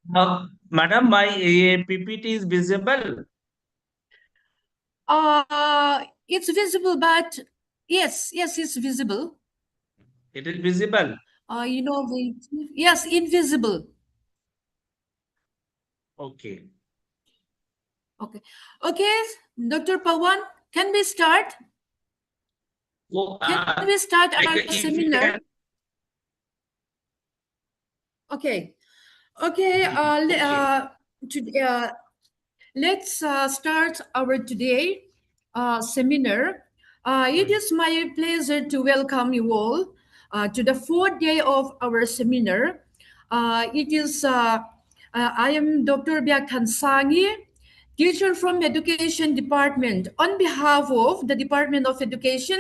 Madam, my PPT is visible. It's visible, but yes, it's visible. It is visible. Yes, invisible. Okay. Okay. Okay, Dr. Pawan, can we start? So, Can we start like our if you seminar? can, Okay. Okay. okay. Let's start our today seminar. It Hmm. is my pleasure to welcome you all to the fourth day of our seminar. I am Dr. Byakhan Sangi, teacher from Education Department. On behalf of the Department of Education,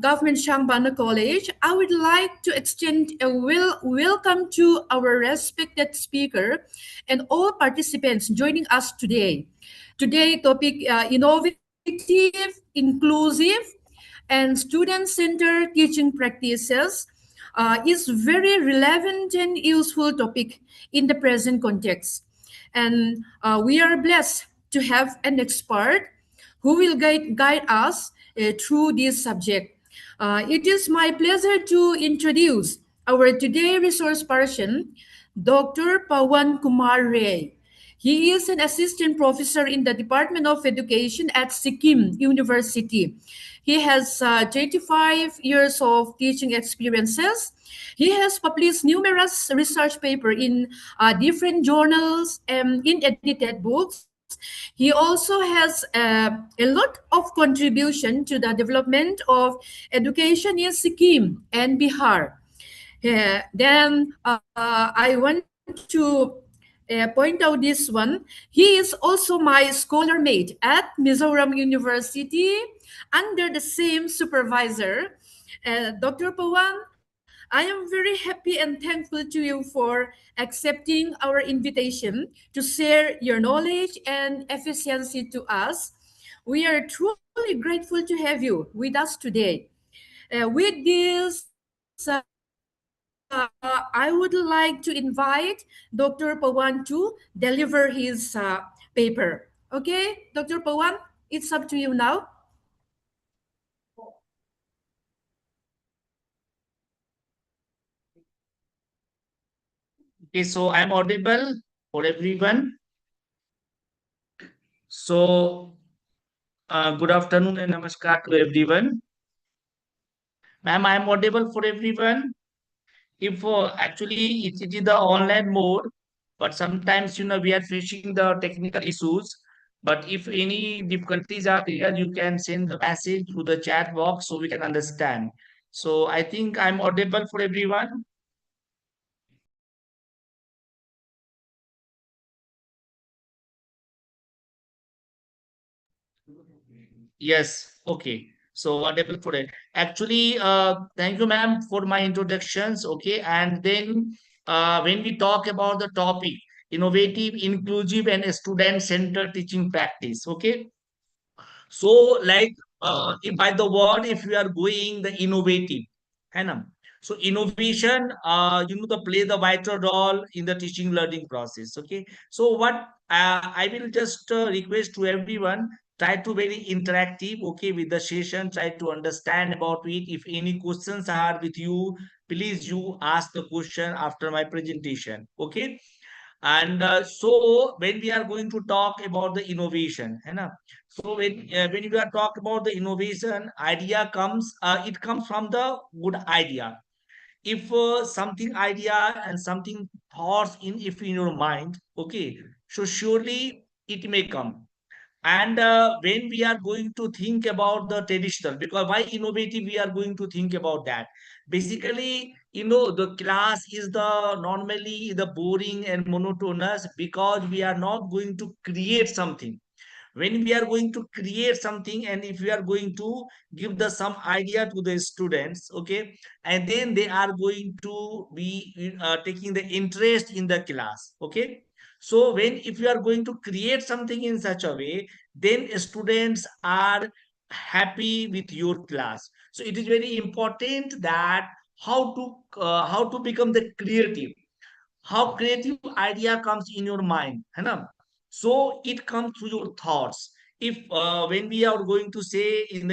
Government Shangbana College, I would like to extend a welcome to our respected speaker and all participants joining us today. Today topic innovative, inclusive, and student-centered teaching practices is very relevant and useful topic in the present context. And we are blessed to have an expert who will guide us through this subject. It is my pleasure to introduce our today resource person, Dr. Pawan Kumar Ray. He is an assistant professor in the Department of Education at Sikkim University. He has 35 years of teaching experiences. He has published numerous research papers in different journals and in edited books. He also has a lot of contribution to the development of education in Sikkim and Bihar. Then I want to point out this one. He is also my scholar mate at Mizoram University under the same supervisor. Dr. Pawan, I am very happy and thankful to you for accepting our invitation to share your knowledge and efficiency to us. We are truly grateful to have you with us today. With this, I would like to invite Dr. Pawan to deliver his paper. Okay, Dr. Pawan, it's up to you now. Okay, so I'm audible for everyone. So, good afternoon and namaskar to everyone. Ma'am, I'm audible for everyone. If actually it is the online mode, but sometimes we are facing the technical issues. But if any difficulties are there, you can send the message through the chat box so we can understand. So I think I'm audible for everyone. Yes, okay. So whatever for it. Actually, thank you, ma'am, for my introductions. Okay, and then when we talk about the topic, innovative, inclusive, and student-centered teaching practice. Okay, so like by the word, if we are going the innovative, है ना? So innovation, the play the vital role in the teaching learning process. Okay, so what I will just request to everyone, try to very interactive. Okay, with the session, try to understand about it. If any questions are with you, please you ask the question after my presentation. Okay, and so when we are going to talk about the innovation, है ना? So when we are talk about the innovation, idea comes, it comes from the good idea. If something idea and something thoughts if in your mind, okay, so surely it may come. And when we are going to think about the traditional, because why innovative we are going to think about that, basically the class is the normally the boring and monotonous because we are not going to create something. When we are going to create something and if we are going to give the some idea to the students, okay, and then they are going to be taking the interest in the class. Okay, so when if you are going to create something in such a way, then students are happy with your class. So it is very important that how to become the creative. how creative idea comes in your mind, है ना? So it comes through your thoughts. If when we are going to say in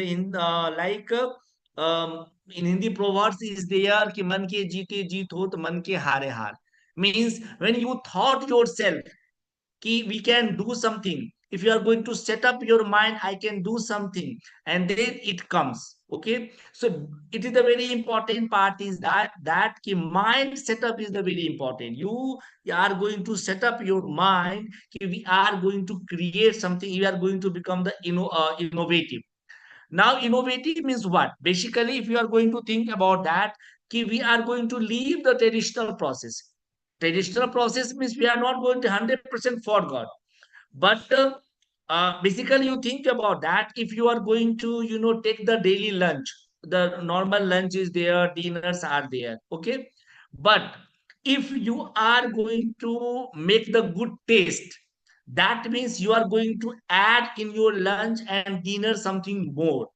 Hindi proverbs is there कि मन के जीते जीत हो तो मन के हारे हार, means when you thought yourself we can do something. If you are going to set up your mind, I can do something, and then it comes. Okay, so it is the very important part is that ki mind setup is the very important. You are going to set up your mind ki we are going to create something. You are going to become the innovative. Now innovative means what? Basically, if you are going to think about that, ki we are going to leave the traditional process. Traditional process means we are not going to 100% forgot, but basically you think about that. If you are going to take the daily lunch, the normal lunch is there, dinners are there, okay, but if you are going to make the good taste, that means you are going to add in your lunch and dinner something more.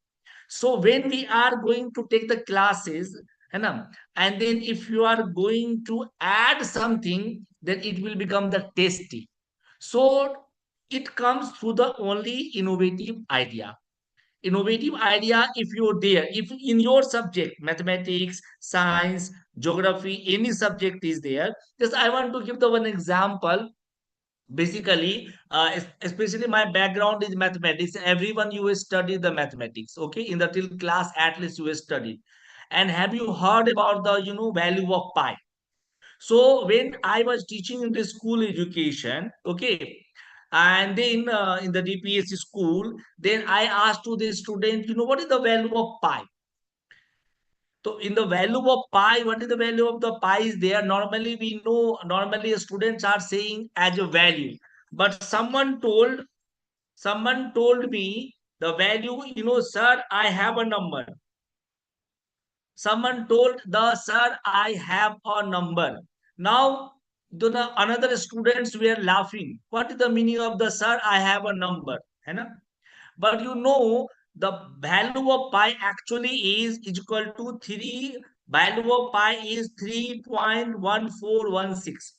So when we are going to take the classes, है ना, and then if you are going to add something, then it will become the tasty. So it comes through the only innovative idea. Innovative idea, if you're there, if in your subject, mathematics, science, geography, any subject is there, just I want to give the one example. Basically, especially my background is mathematics. Everyone you will study the mathematics, okay, in the till class at least you will study. And have you heard about the value of pi? So when I was teaching in the school education, okay, and then in the DPSC school, then I asked to the student, what is the value of pi? So in the value of pi, what is the value of the pi is there? Normally we know, normally students are saying as a value. But someone told me the value, sir, I have a number. Someone told the sir, I have a number. Now another students were laughing. What is the meaning of the sir, I have a number? है ना? But the value of pi actually is equal to 3. Value of pi is 3.1416.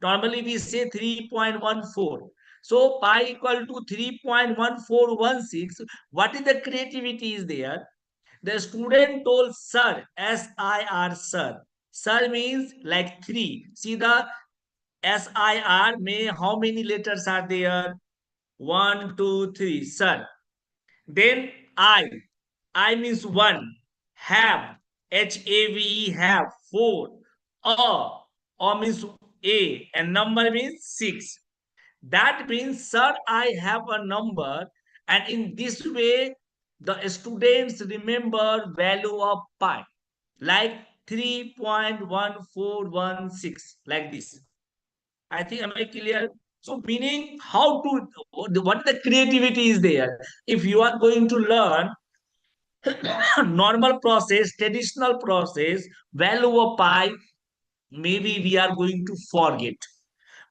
Normally we say 3.14. So pi equal to 3.1416. What is the creativity is there? The student told sir, S-I-R, sir. Sir means like 3. See the SIR may how many letters are there? One, two, three, sir. Then I means one. Have, HAVE, have, 4. A means A, and number means 6. That means, sir, I have a number, and in this way, the students remember value of pi, like 3.1416, like this. I think, am I clear? So, meaning how to, what the creativity is there. If you are going to learn normal process, traditional process, value of pi, maybe we are going to forget.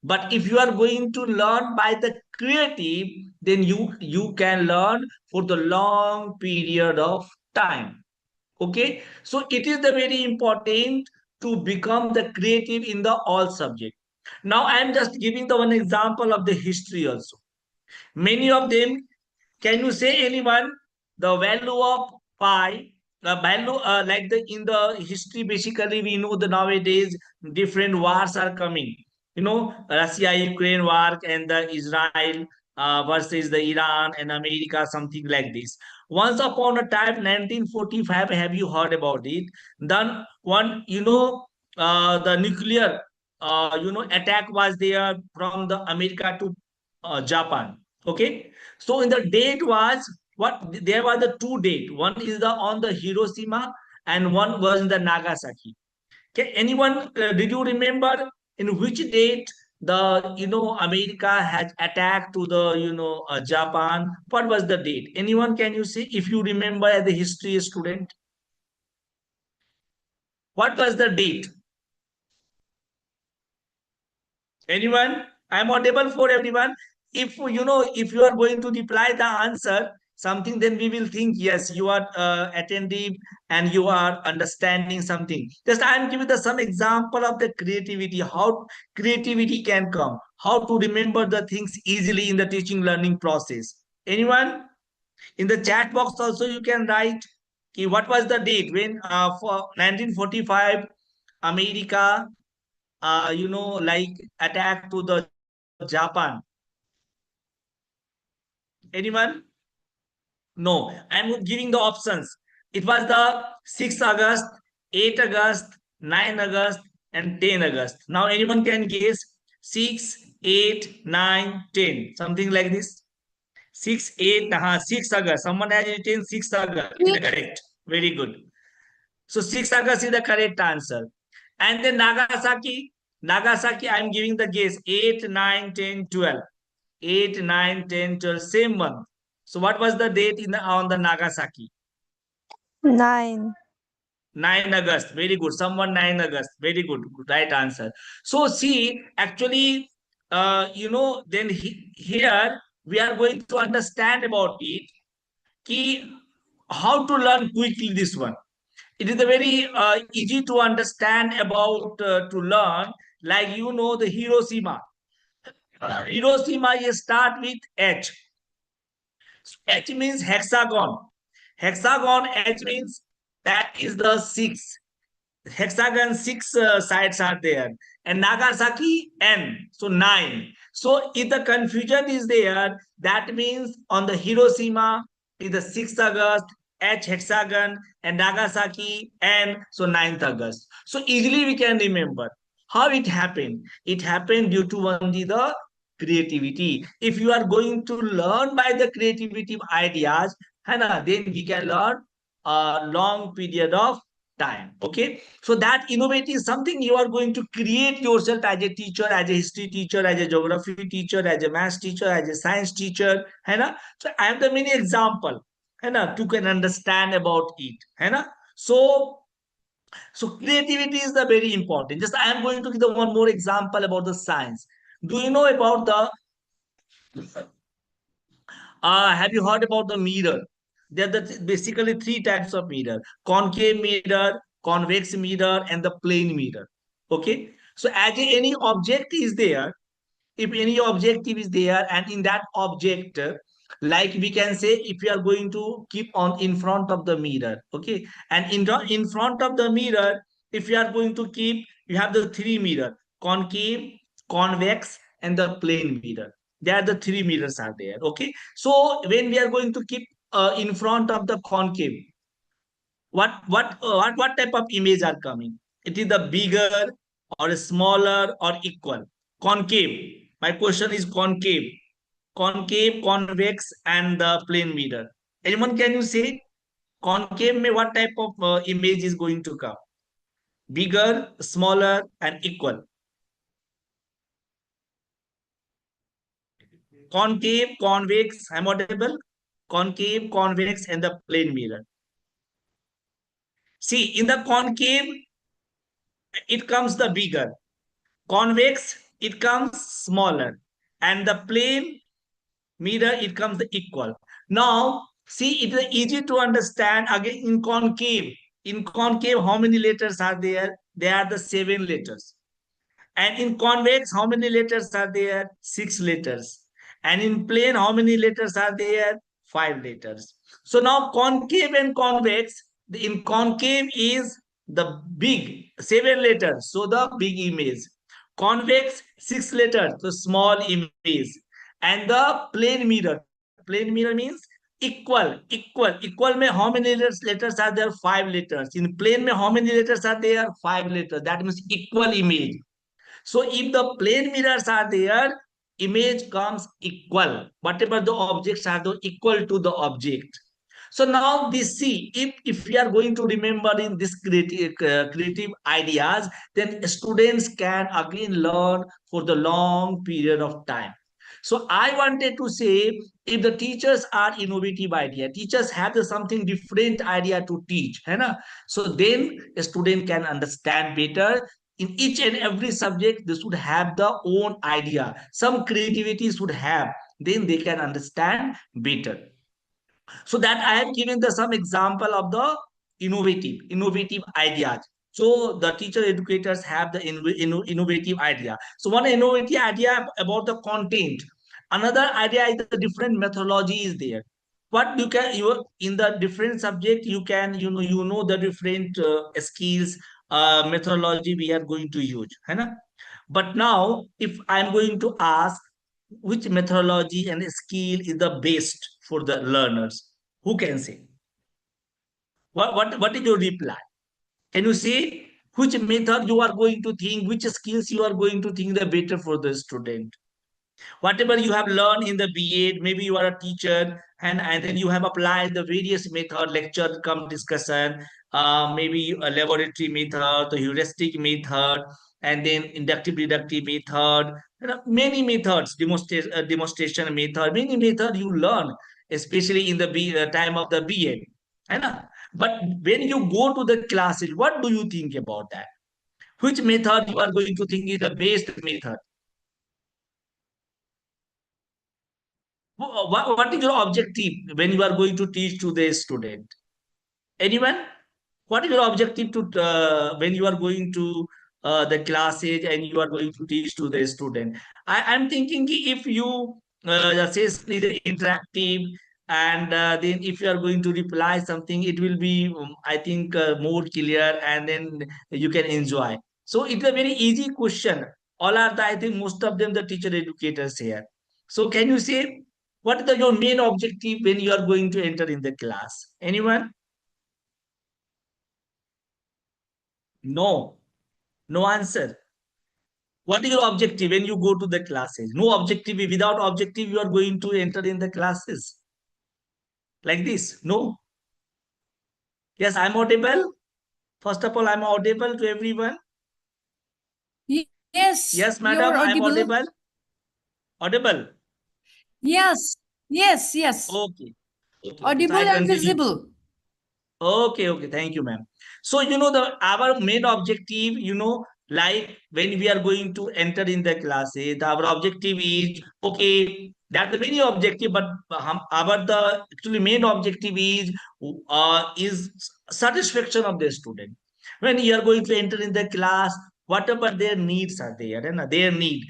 But if you are going to learn by the creative, then you can learn for the long period of time. Okay, so it is the very important to become the creative in the all subject. Now I am just giving the one example of the history also. Many of them, can you say anyone the value of pi? The value, like the in the history, basically we know the nowadays different wars are coming. Russia-Ukraine war and the Israel versus the Iran and America, something like this. Once upon a time, 1945, have you heard about it? Then one, the nuclear, attack was there from the America to Japan. Okay, so in the date was what there were the two date. One is the on the Hiroshima and one was in the Nagasaki. Okay, anyone did you remember in which date the America has attacked to the Japan? What was the date? Anyone can you say if you remember as a history student? What was the date? Anyone? I'm audible for everyone. If you are going to reply the answer, something, then we will think, yes, you are attentive and you are understanding something. Just I am giving the some example of the creativity, how creativity can come, how to remember the things easily in the teaching learning process. Anyone? In the chat box also you can write what was the date when for 1945 America like attack to the Japan. Anyone? No, I'm giving the options. It was the 6 August, 8 August, 9 August, and 10 August. Now anyone can guess 6, 8, 9, 10, something like this. 6, 8, 6 August. Someone has written 6 August. Correct. Very good. So 6 August is the correct answer. And then Nagasaki, Nagasaki, I'm giving the guess 8, 9, 10, 12. 8, 9, 10, 12, same month. So what was the date in the on the Nagasaki? 9. 9 August. Very good. Someone 9 August. Very good. Right answer. So see, actually, then here we are going to understand about it. Key, how to learn quickly this one. It is a very easy to understand about to learn. Like the Hiroshima. Hiroshima is start with H. H means hexagon. Hexagon H means that is the six. Hexagon six sides are there. And Nagasaki N. So 9. So if the confusion is there, that means on the Hiroshima is the 6th August, H hexagon, and Nagasaki N. So 9th August. So easily we can remember. How it happened? It happened due to only the creativity. If you are going to learn by the creativity ideas, then we can learn a long period of time. Okay, so that innovative is something you are going to create yourself as a teacher, as a history teacher, as a geography teacher, as a math teacher, as a science teacher. So I have the many example to can understand about it. So creativity is the very important. Just I am going to give the one more example about the science. Do you know about the have you heard about the mirror? There are basically three types of mirror: concave mirror, convex mirror, and the plane mirror. Okay. So as any object is there, if any objective is there, and in that object, like we can say, if you are going to keep on in front of the mirror, okay, and in front of the mirror, if you are going to keep, you have the three mirror: concave, convex, and the plane mirror. There are the three mirrors are there. Okay, so when we are going to keep in front of the concave, what type of image are coming? It is the bigger or smaller or equal? Concave. My question is concave. Concave, convex, and the plane mirror. Anyone can you say concave में what type of image is going to come? Bigger, smaller, and equal. Concave, convex, I'm audible. Concave, convex, and the plane mirror. See, in the concave, it comes the bigger. Convex, it comes smaller. And the plane mirror, it comes the equal. Now, see, it is easy to understand. Again, in concave, how many letters are there? There are the 7 letters. And in convex, how many letters are there? 6 letters. And in plane, how many letters are there? 5 letters. So now concave and convex, in concave is the big 7 letters, so the big image. Convex 6 letters, so small image. And the plane mirror means equal में how many letters are there? 5 letters. In plane में how many letters are there? 5 letters. That means equal image. So if the plane mirrors are there, image comes equal. Whatever the objects are, the equal to the object. So now this, see, if we are going to remember in this creative ideas, then students can again learn for the long period of time. So I wanted to say, if the teachers are innovative idea, teachers have something different idea to teach, so then a student can understand better. In each and every subject, they should have the own idea. Some creativity should have, then they can understand better. So that I have given the some example of the innovative ideas. So the teacher educators have the innovative idea. So one innovative idea about the content. Another idea is the different methodology is there. What you can, you in the different subject, you can, you know the different skills, methodology we are going to use, है ना? But now, if I'm going to ask which methodology and skill is the best for the learners, who can say? What is your reply? Can you say which method you are going to think, which skills you are going to think the better for the student? Whatever you have learned in the B.Ed, maybe you are a teacher, and then you have applied the various method, lecture come discussion, maybe a laboratory method, the heuristic method, and then inductive deductive method, many methods, demonstration method, many method you learn, especially in the time of the B.Ed. But when you go to the classes, what do you think about that? Which method you are going to think is the best method? What is your objective when you are going to teach to the student? Anyone? What is your objective to when you are going to the classes and you are going to teach to the student? I'm thinking if you say the interactive, and then if you are going to reply something, it will be I think more clear, and then you can enjoy. So it's a very easy question. All are the, I think most of them the teacher educators here. So can you say what is your main objective when you are going to enter in the class? Anyone? No, no answer. What is your objective when you go to the classes? No objective. Without objective, you are going to enter in the classes like this. No. Yes, I'm audible. First of all, I'm audible to everyone. Yes, Yes, you're madam, I'm audible. audible. Audible. Yes, yes, yes. Okay. Okay. So Audible I and continue. visible. Okay. Thank you, ma'am. So the our main objective, like when we are going to enter in the classes, our objective is okay. That's the main objective, but our the actually main objective is satisfaction of the student. When you are going to enter in the class, whatever their needs are there, and their need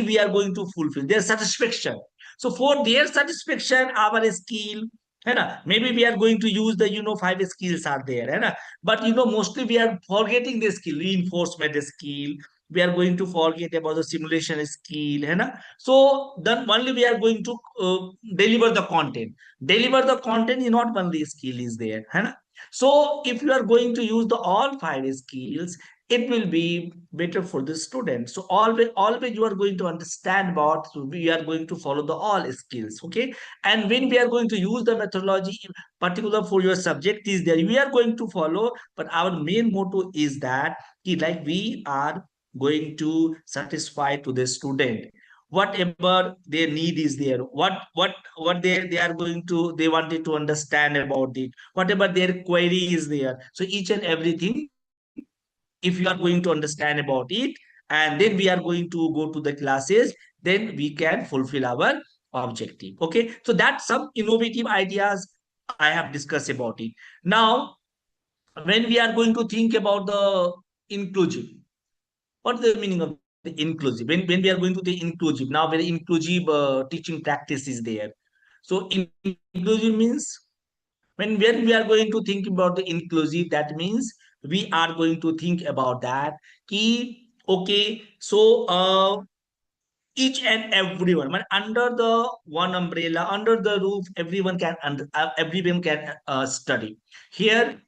we are going to fulfill their satisfaction. So for their satisfaction, our skill, maybe we are going to use the five skills are there, but mostly we are forgetting the skill, reinforcement skill. We are going to forget about the simulation skill, so then only we are going to deliver the content. Deliver the content is not only skill is there, so if you are going to use the all five skills, it will be better for the student. So always you are going to understand about, so we are going to follow the all skills, okay? And when we are going to use the methodology particular for your subject is there, we are going to follow, but our main motto is that like we are going to satisfy to the student whatever their need is there, what they are going to, they wanted to understand about it, whatever their query is there. So each and everything, if you are going to understand about it, and then we are going to go to the classes, then we can fulfill our objective. Okay, so that's some innovative ideas I have discussed about it. Now, when we are going to think about the inclusive, what is the meaning of the inclusive? When we are going to the inclusive, now very inclusive teaching practice is there. So inclusive means when we are going to think about the inclusive, that means we are going to think about that key. Okay, so each and everyone, but under the one umbrella, under the roof, everyone can study here.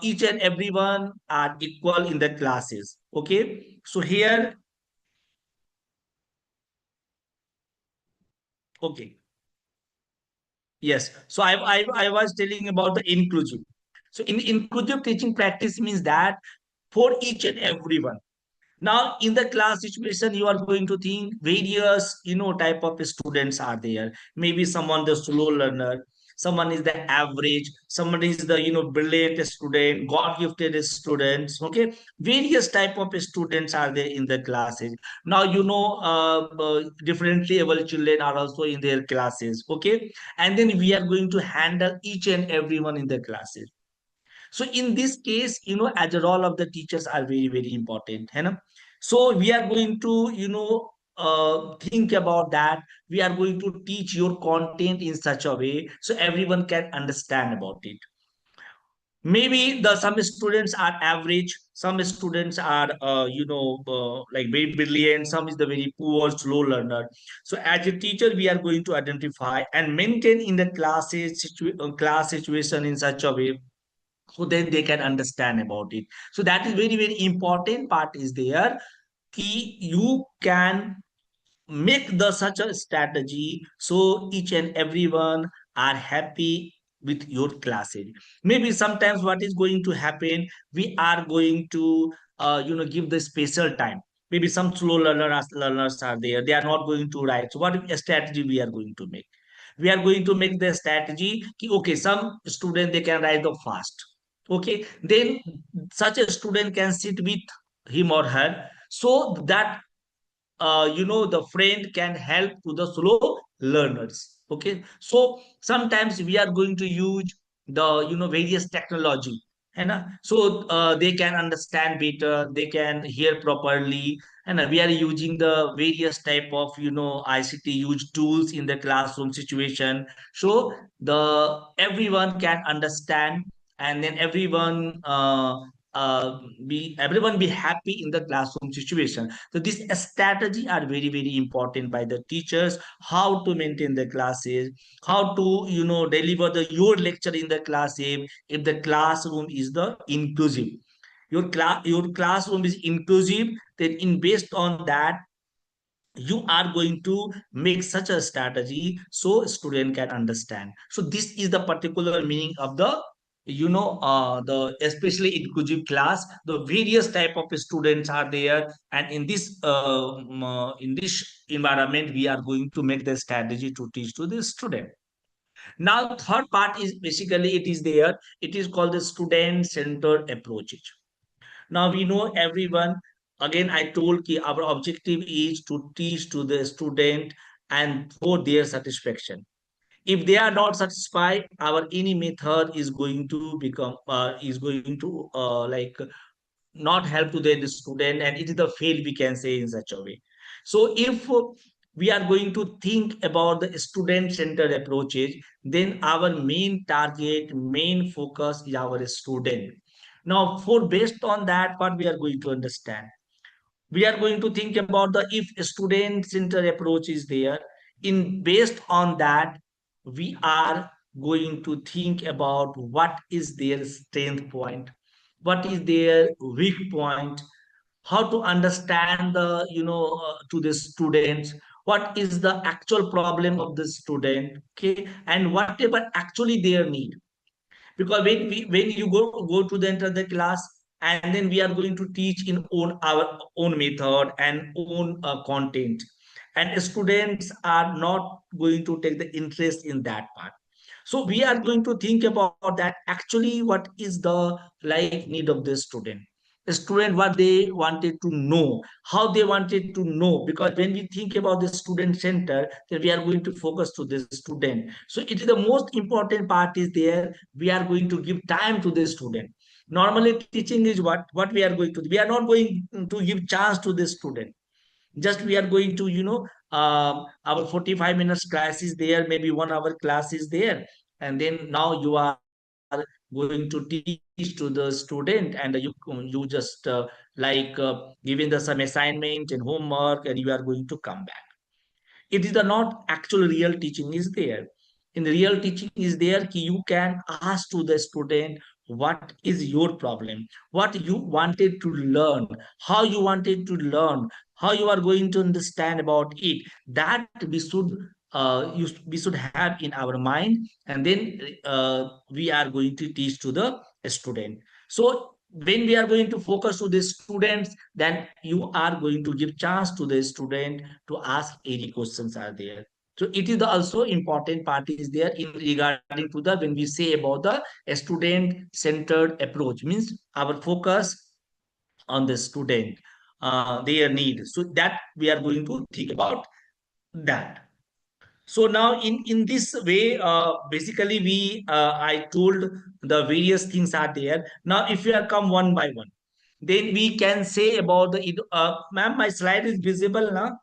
Each and everyone are equal in the classes. Okay, so here, okay, yes. So I was telling about the inclusive. So in inclusive teaching practice means that for each and everyone. Now, in the class situation, you are going to think various, type of students are there. Maybe someone the slow learner, someone is the average, someone is the brilliant student, god gifted students. Okay, various type of students are there in the classes. Now differently able children are also in their classes. Okay, and then we are going to handle each and everyone in the classes. So in this case, as a role of the teachers are very very important, है ना? So we are going to think about that. We are going to teach your content in such a way so everyone can understand about it. Maybe the some students are average, some students are like very brilliant, some is the very poor slow learner. So as a teacher we are going to identify and maintain in the class situation in such a way so then they can understand about it. So that is very very important part is there. Ki you can make the such a strategy so each and everyone are happy with your classes. Maybe sometimes what is going to happen, we are going to give the special time. Maybe some slow learners are there, they are not going to write. So what strategy we are going to make? We are going to make the strategy ki, okay, some student they can write the fast. Okay, then such a student can sit with him or her so that the friend can help to the slow learners. Okay, so sometimes we are going to use the various technology, है ना? So they can understand better, they can hear properly, and we are using the various type of ICT use tools in the classroom situation. So the everyone can understand, and then everyone be happy in the classroom situation. So this strategy are very very important by the teachers, how to maintain the classes, how to deliver the your lecture in the class. If the classroom is the inclusive, your classroom is inclusive, then in based on that you are going to make such a strategy so student can understand. So this is the particular meaning of the the especially inclusive class. The various type of students are there, and in this environment we are going to make the strategy to teach to the student. Now third part is basically it is there, it is called the student centered approach. Now we know everyone. Again, I told ki our objective is to teach to the student and for their satisfaction. If they are not satisfied, our any method is going to become is going to not help to the student, and it is the fail we can say in such a way. So if we are going to think about the student centered approaches, then our main target, main focus is our student. Now for based on that what we are going to understand, we are going to think about the if student centered approach is there. In based on that we are going to think about what is their strength point, what is their weak point, how to understand the to the students, what is the actual problem of the student. Okay, and whatever actually their need. Because when you go to the enter the class, and then we are going to teach in own our own method and own content, and students are not going to take the interest in that part. So we are going to think about that actually what is the like need of the student. The student what they wanted to know, how they wanted to know. Because when we think about the student center, then we are going to focus to the student. So it is the most important part is there. We are going to give time to the student. Normally teaching is what we are going to do. We are not going to give chance to the student. Just we are going to our 45 minutes class is there, maybe 1 hour class is there, and then now you are going to teach to the student, and you just giving the some assignment and homework, and you are going to come back. It is the not actual real teaching is there. In real teaching is there ki you can ask to the student what is your problem, what you wanted to learn, how you wanted to learn, how you are going to understand about it. That we should have in our mind, and then we are going to teach to the student. So when we are going to focus to the students, then you are going to give chance to the student to ask any questions are there. So it is the also important part is there in regarding to the when we say about the student centered approach, means our focus on the student, their need. So that we are going to think about that. So now in this way, basically we I told the various things are there. Now if you are come one by one, then we can say about the ma'am, my slide is visible now.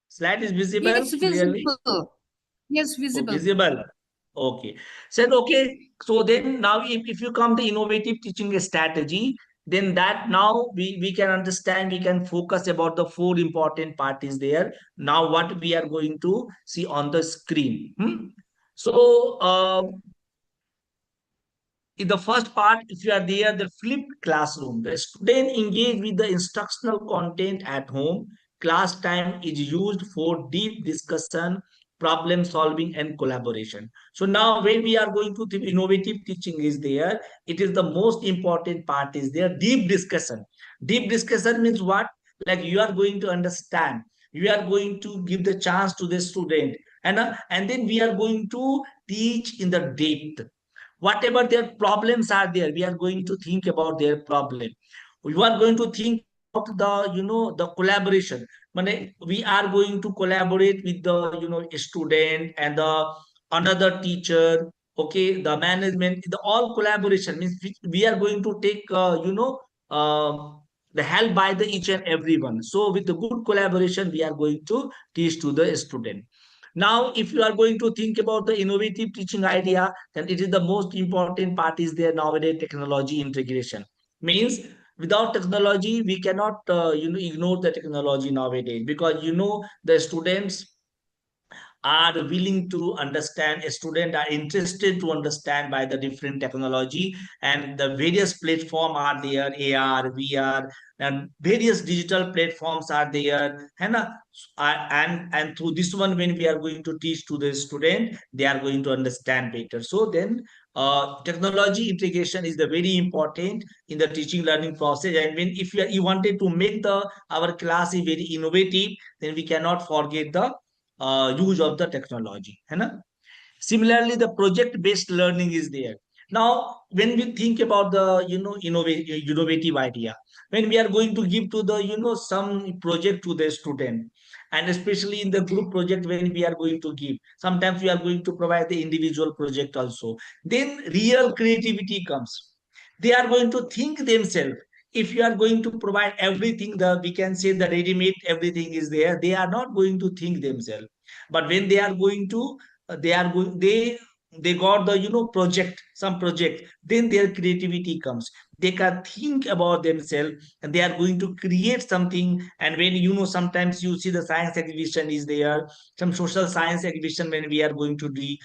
Slide is Yes, visible clearly. visible. Yes, Oh, visible. visible. Okay. Said okay. So then now if you come the innovative teaching strategy, then that now we can understand, we can focus about the four important parties there. Now what we are going to see on the screen. So in the first part, if you are there, the flipped classroom, the student engage with the instructional content at home. Class time is used for deep discussion, problem solving, and collaboration. So now when we are going to the innovative teaching is there, it is the most important part is there, deep discussion. Deep discussion means what? Like you are going to understand, you are going to give the chance to the student, and then we are going to teach in the depth. Whatever their problems are there, we are going to think about their problem. We are going to think about the the collaboration. We are going to collaborate with the student and the another teacher, okay, the management, the all collaboration means we are going to take the help by the each and everyone. So with the good collaboration we are going to teach to the student. Now if you are going to think about the innovative teaching idea, then it is the most important part is there nowadays technology integration. Means without technology we cannot ignore the technology nowadays, because the students are willing to understand, a student are interested to understand by the different technology, and the various platform are there, AR, VR, and various digital platforms are there, and through this one when we are going to teach to the student, they are going to understand better. So then technology integration is the very important in the teaching learning process. And when if you wanted to make the our class is very innovative, then we cannot forget the use of the technology, है ना? Similarly, the project based learning is there. Now when we think about the innovative idea, when we are going to give to the some project to the student, and especially in the group project when we are going to give, sometimes we are going to provide the individual project also, then real creativity comes. They are going to think themselves. If you are going to provide everything, the we can say the ready made everything is there, they are not going to think themselves. But when they are going to they are going they got the project, some project, then their creativity comes. They can think about themselves and they are going to create something. And when sometimes you see the science exhibition is there, some social science exhibition when we are going to do,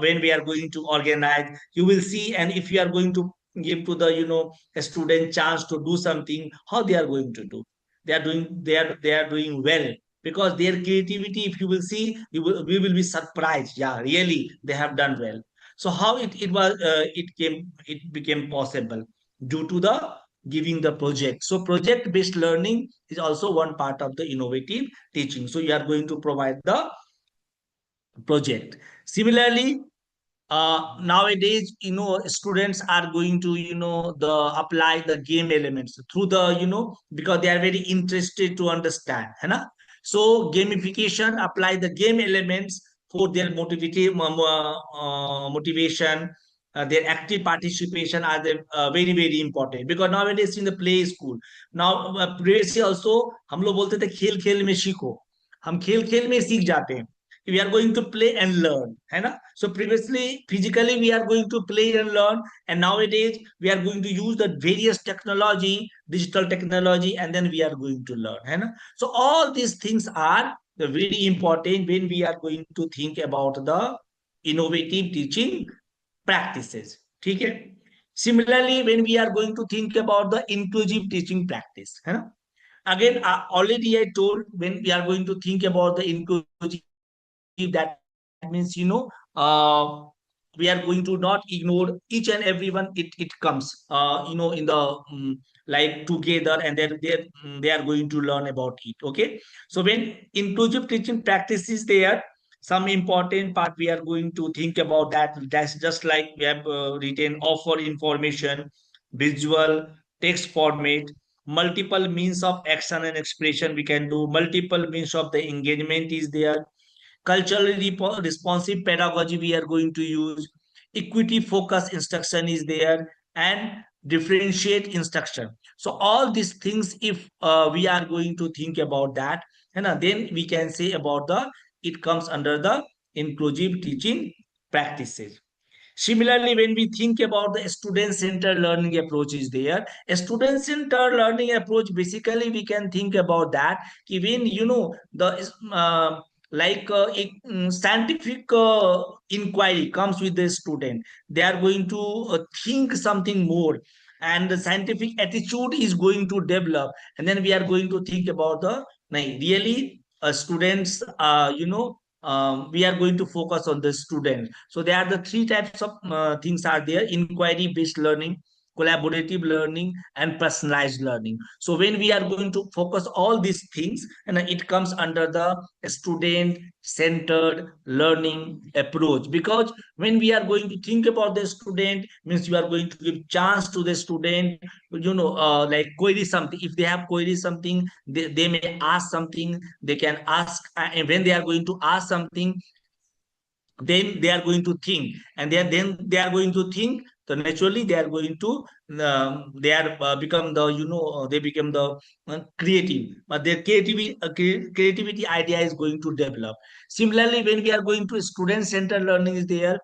when we are going to organize, you will see. And if you are going to give to the a student chance to do something, how they are going to do, they are doing well, because their creativity, if you will see, we will be surprised, yeah, really they have done well. So how it became possible due to the giving the project. So project based learning is also one part of the innovative teaching. So you are going to provide the project. Similarly, nowadays students are going to the apply the game elements through the because they are very interested to understand, है ना? So gamification apply the game elements for their motivation, their active participation are the very very important, because nowadays in the play school, now previously also हम लोग बोलते थे खेल खेल में सीखो, हम खेल खेल में सीख जाते हैं, we are going to play and learn, है ना? So previously physically we are going to play and learn, and nowadays we are going to use the various technology, digital technology, and then we are going to learn, है ना? So all these things are the very important when we are going to think about the innovative teaching practices, ठीक है? Similarly, when we are going to think about the inclusive teaching practice, है ना? Again, already I told, when we are going to think about the inclusive, that means we are going to not ignore each and everyone. It comes in the like together, and then they are going to learn about it. Okay, so when inclusive teaching practice is there, some important part we are going to think about that. That's just like we have written offer information, visual, text format, multiple means of action and expression we can do, multiple means of the engagement is there, culturally responsive pedagogy we are going to use, equity focused instruction is there, and differentiate instruction. So all these things, if we are going to think about that, and then we can say about the it comes under the inclusive teaching practices. Similarly, when we think about the student-centered learning approach is there, a student-centered learning approach, basically we can think about that, when the scientific inquiry comes with the student, they are going to think something more, and the scientific attitude is going to develop, and then we are going to think about the really students, we are going to focus on the student. So there are the three types of things are there: inquiry based learning, collaborative learning, and personalized learning. So when we are going to focus all these things, and it comes under the student centered learning approach, because when we are going to think about the student, means you are going to give chance to the student, like query something. If they have query something, they may ask something, they can ask, and when they are going to ask something, then they are going to think, and then they are going to think, so naturally they are going to they are become the they become the creative, but their creativity idea is going to develop. Similarly, when we are going to student centered learning is there,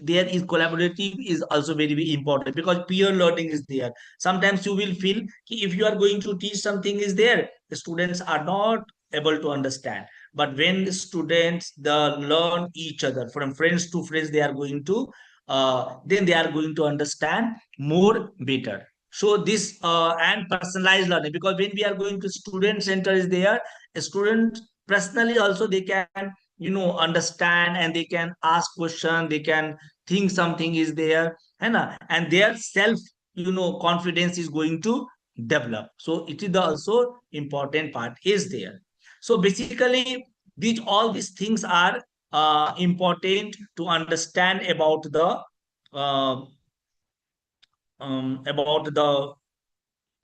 there is collaborative is also very, very important, because peer learning is there. Sometimes you will feel if you are going to teach something is there, the students are not able to understand, but when the students learn each other from friends to friends, they are going to then they are going to understand more better. So this and personalized learning, because when we are going to student center is there, a student personally also they can understand, and they can ask question, they can think something is there, and their self confidence is going to develop. So it is the also important part is there. So basically, all these things are important to understand uh, about the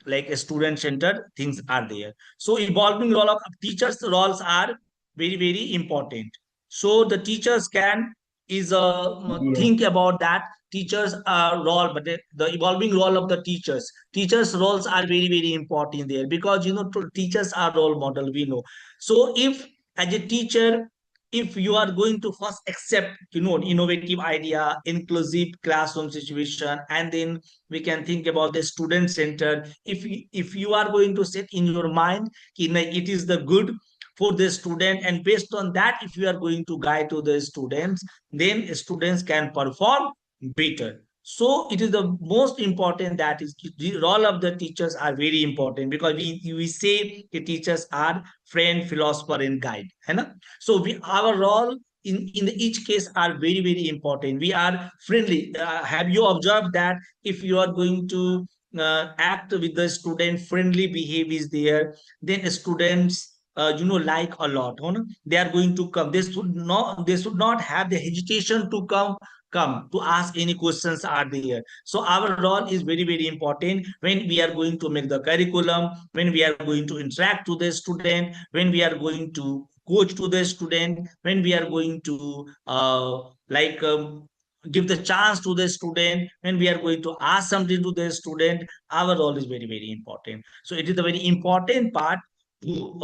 like student centered things are there. So evolving role of teachers roles are very, very important. So the teachers can is Yes. think about that teachers role, but the evolving role of the teachers roles are very, very important there, because teachers are role model, we know. So if as a teacher, if you are going to first accept innovative idea, inclusive classroom situation, and then we can think about the student center. If you are going to set in your mind it is the good for the student, and based on that, if you are going to guide to the students, then students can perform better. So it is the most important, that is the role of the teachers are very important, because we say the teachers are friend, philosopher, and guide, है ना? So we our role in each case are very, very important. We are friendly. Have you observed that if you are going to act with the student, friendly behavior is there, then students like a lot, huh? They are going to come, they should not have the hesitation to come to ask any questions are there. So our role is very, very important when we are going to make the curriculum, when we are going to interact to the student, when we are going to coach to the student, when we are going to give the chance to the student, when we are going to ask something to the student, our role is very, very important. So it is a very important part to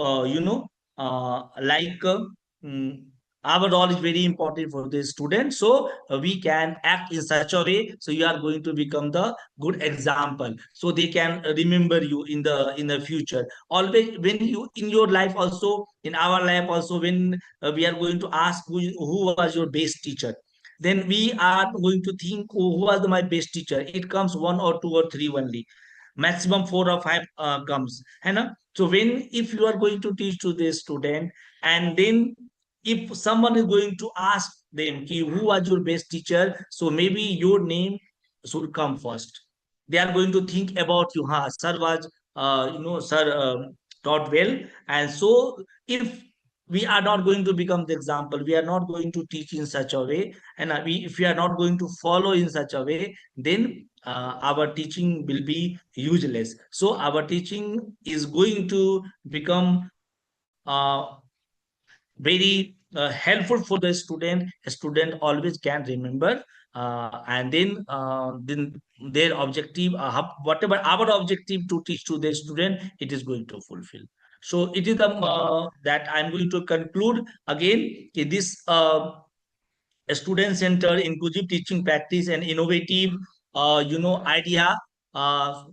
mm, our role is very important for the student. So we can act in such a way, so you are going to become the good example, so they can remember you in the future. Always when you in your life also, in our life also, when we are going to ask who was your best teacher, then we are going to think, oh, who was my best teacher. It comes one or two or three only, maximum four or five comes, है ना? So when if you are going to teach to the student, and then if someone is going to ask them ki who was your best teacher, so maybe your name should come first. They are going to think about you. Ha, sir was, sir taught well, and so if we are not going to become the example, we are not going to teach in such a way, and if we are not going to follow in such a way, then our teaching will be useless. So our teaching is going to become very helpful for the student. A student always can remember, and then their objective, whatever our objective to teach to the student, it is going to fulfill. So it is the that I'm going to conclude again. This a student-centered inclusive teaching practice and innovative idea uh,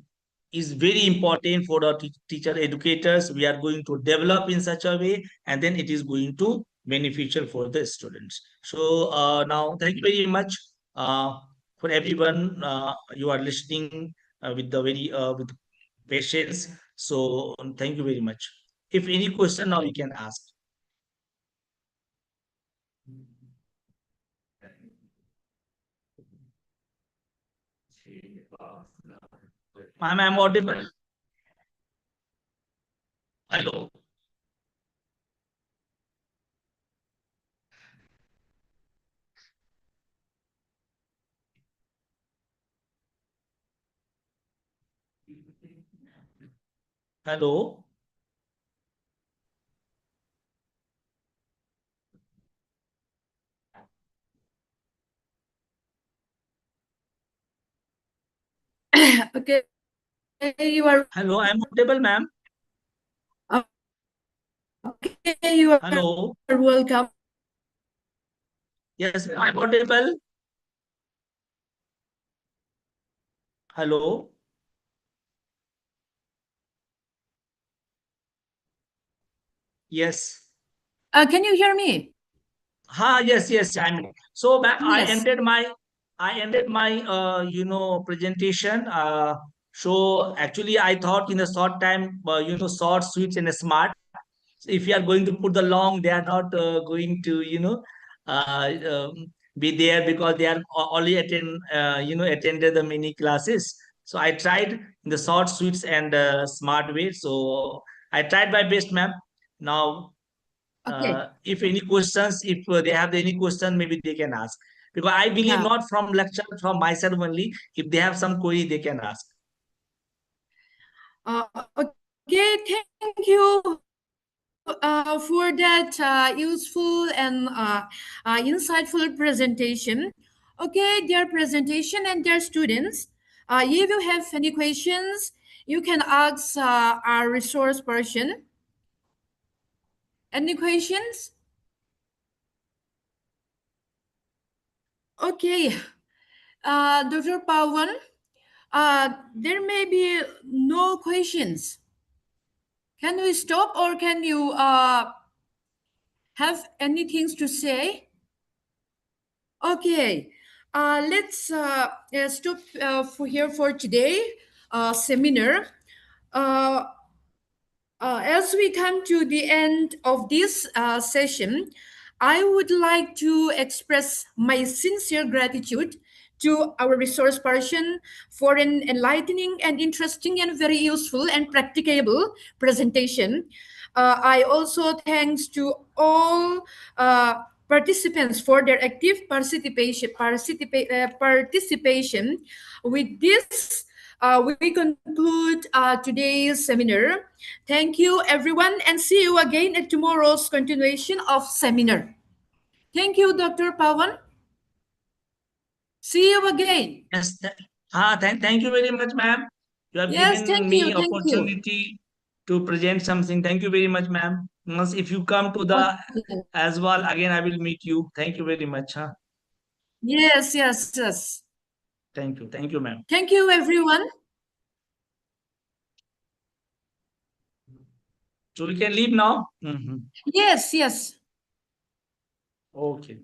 is very important for the teacher educators. We are going to develop in such a way, and then it is going to beneficial for the students. So now thank you very much for everyone. You are listening with the very with patience. So thank you very much. If any question now you can ask. I'm audible. Hello. Hello. Okay, you are Hello, I'm audible, ma'am. okay. You are Hello. welcome. Yes, I'm audible. Hello. Yes. Can you hear me? Yes, yes. So ma'am, Yes. I ended my presentation. So actually I thought in a short time, short, sweet, and smart. So if you are going to put the long, they are not going to, uh, um, be there because they are only attended the mini classes. So I tried in the short, sweets, and smart way. So I tried my best, ma'am. Now, Okay. if any questions, if they have any question, maybe they can ask. Because I believe Yeah. not from lecture, from myself only. If they have some query, they can ask. Okay. Thank you for that useful and insightful presentation. Okay, dear presentation and dear students, if you have any questions, you can ask our resource person. Any questions? Okay, Dr. Pawan, there may be no questions. Can we stop or can you have anything to say? Okay, let's stop for here for today seminar. Uh, as we come to the end of this session, I would like to express my sincere gratitude to our resource person for an enlightening and interesting and very useful and practicable presentation. I also thanks to all participants for their active participation. With this, we conclude today's seminar. Thank you, everyone, and see you again at tomorrow's continuation of seminar. Thank you, Dr. Pawan. See you again. Yes. Thank you very much, ma'am. You have Yes, given thank me you. Thank you. opportunity to present something. Thank you very much, ma'am. Once if you come to the Okay. as well, again I will meet you. Thank you very much. Huh? Yes, yes, yes. Thank you. Thank you, ma'am. Thank you, everyone. So we can leave now. Yes, yes. Okay.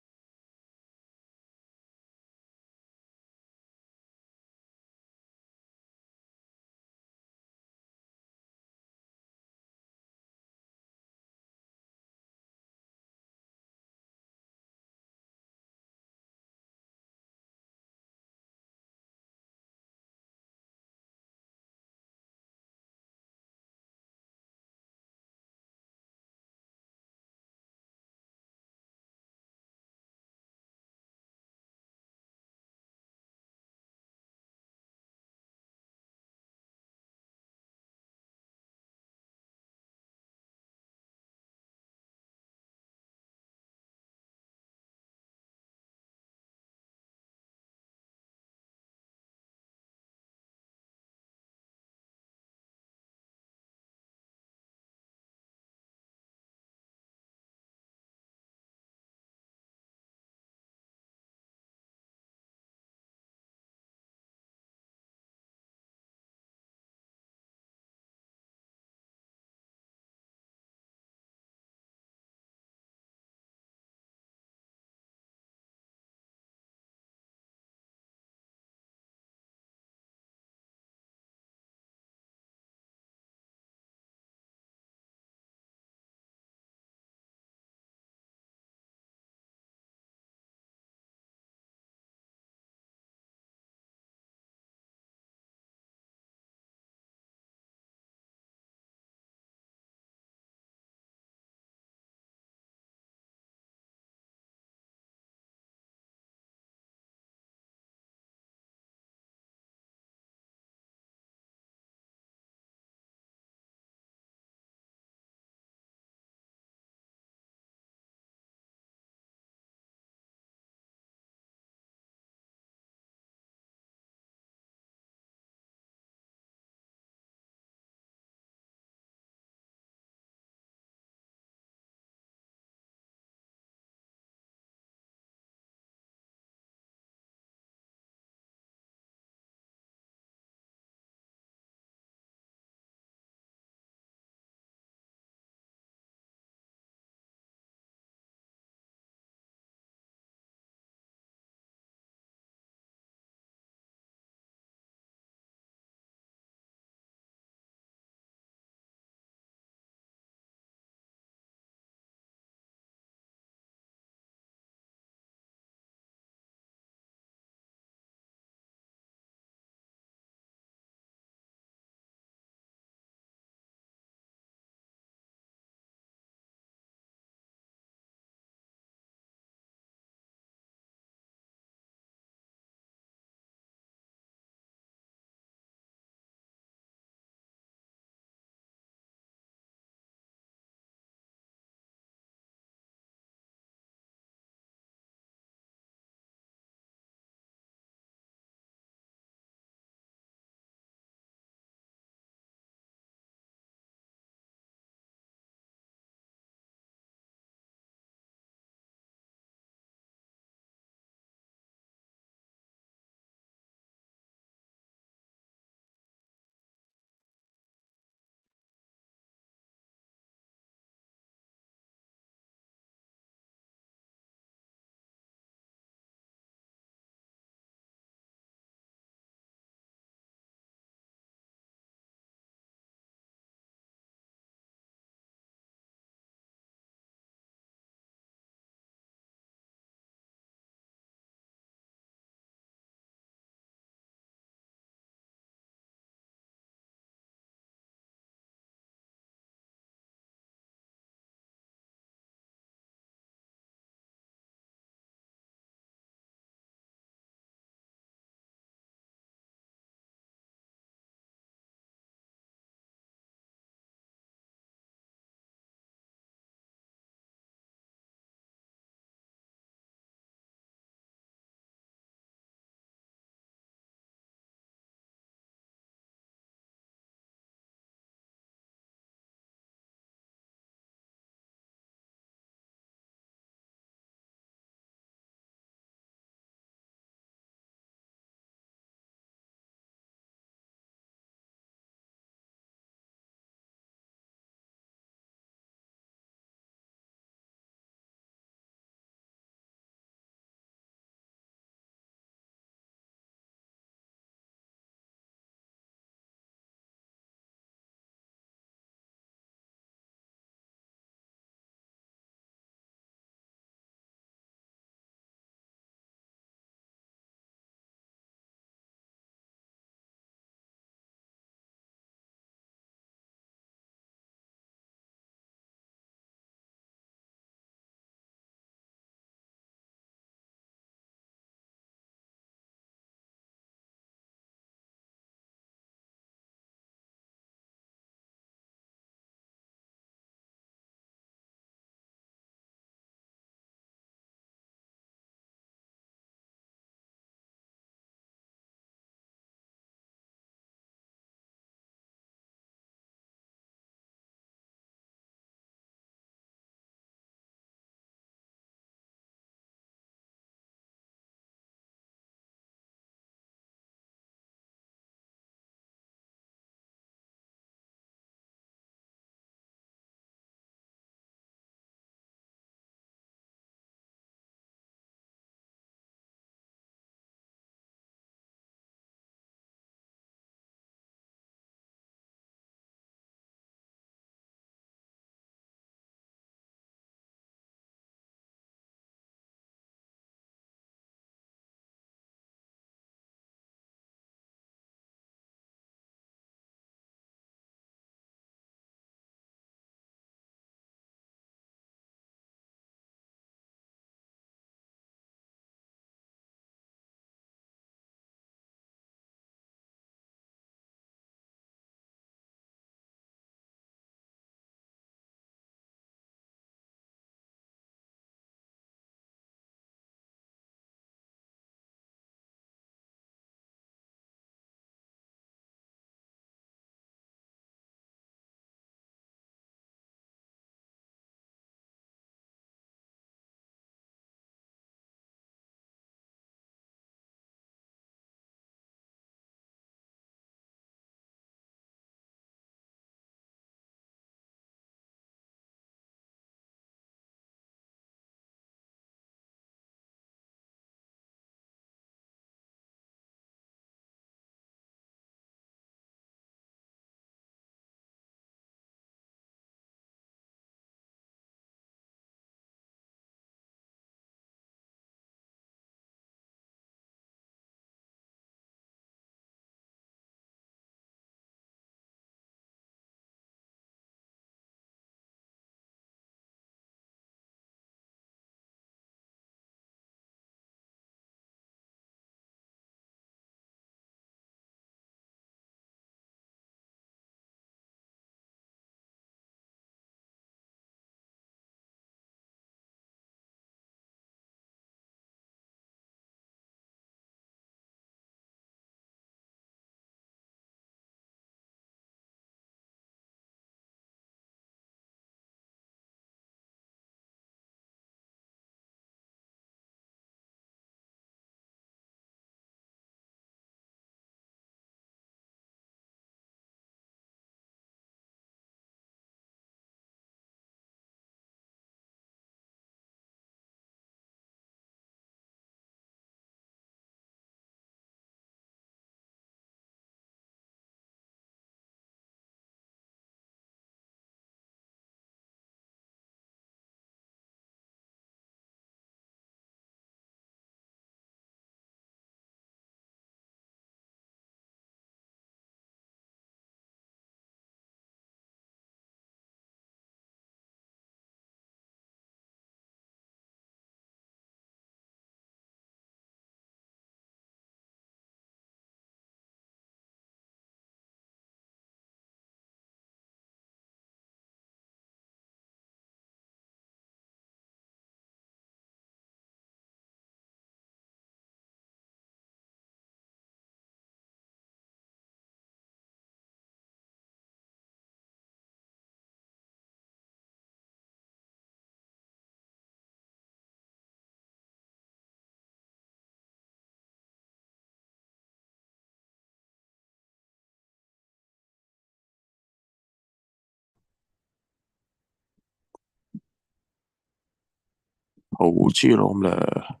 好知咯咁咧。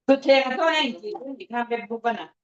Tôi thèm có anh chị cũng bị tham bên bố con à.